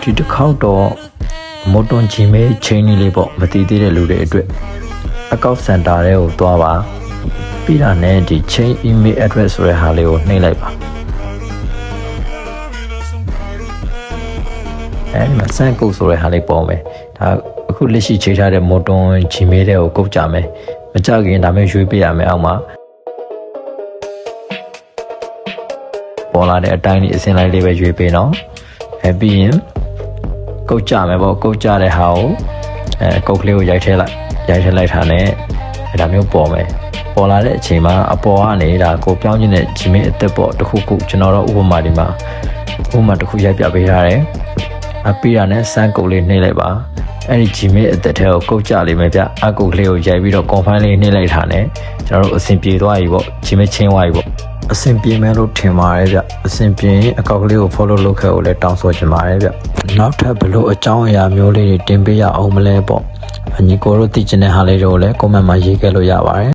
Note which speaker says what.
Speaker 1: ဒီတစ်ခေါက်တော့မိုတွန်ဂျီမေးချင်းကြီးလေးပေါ့မတည်သေးတဲ့လူတွေအတွက်အကောက်စင်တာတွေကိုသွားပါပြီးတာနဲ့ဒီ chain email address ဆိုတဲ့ဟာလေးကိုနှိပ်လိုက်ပါအဲဒီမှာ send code ဆိုတဲ့ဟာလေးပေါ်မယ်ဒါအခုလက်ရှိချိန်ထားတဲ့မိုတွန်ဂျီမေးတွေကိုကုတ်ကြမယ်မကြခင်ဒါမျိုးရွေးပေးရမယ်အောက်မှာပေါ်လာတဲ့အတိုင်းလေးအစင်လိုက်လေးပဲရွေးပေးနော်ပြီးရင်ကုတ်ကြမယ်ပေါ့ကုတ်ကြတဲ့ဟာကိုကုတ်ကလေးကိုရိုက်ထည့်လိုက်တာနဲ့ဒါမျိုးပေါ်မယ်ပေါ်လာတဲ့အချိန်မှာအပေါ်ကနေဒါကိုပြောင်းခြင်းတဲ့ Gmail အသက်ပေါ့တစ်ခုခုကျွန်တော်တို့ဥပမာဒီမှာဥပမာတစ်ခုရိုက်ပြပေးထားတယ်ပြီးတာနဲ့ send ကုတ်လေးနှိပ်လိုက်ပါအဲ့ဒီ Gmail အသက်ထဲကိုကုတ်ကြလိမ့်မယ်ဗျအကုတ်ကလေးကိုရိုက်ပြီးတော့ confirm လေးနှိပ်လိုက်တာနဲ့ကျွန်တော်တို့အဆင်ပြေသွားပြီပေါ့ Gmail ချင်းသွားပြီပေါ့အဆင်ပြေမယ်လို့ထင်ပါတယ်ဗျအဆင်ပြေရင်အကောက်ကလေးကို follow လုပ်ခဲ့ဖို့လည်းတောင်းဆိုချင်ပါတယ်ဗျနောက်ထပ်ဘလို့အကြောင်းအရာမျိုးလေးတွေတင်ပေးရအောင်မလဲပေါ့ညီကိုတို့သိချင်တဲ့ဟာလေးတွေကိုလည်း comment မှာရေးခဲ့လို့ရပါတယ်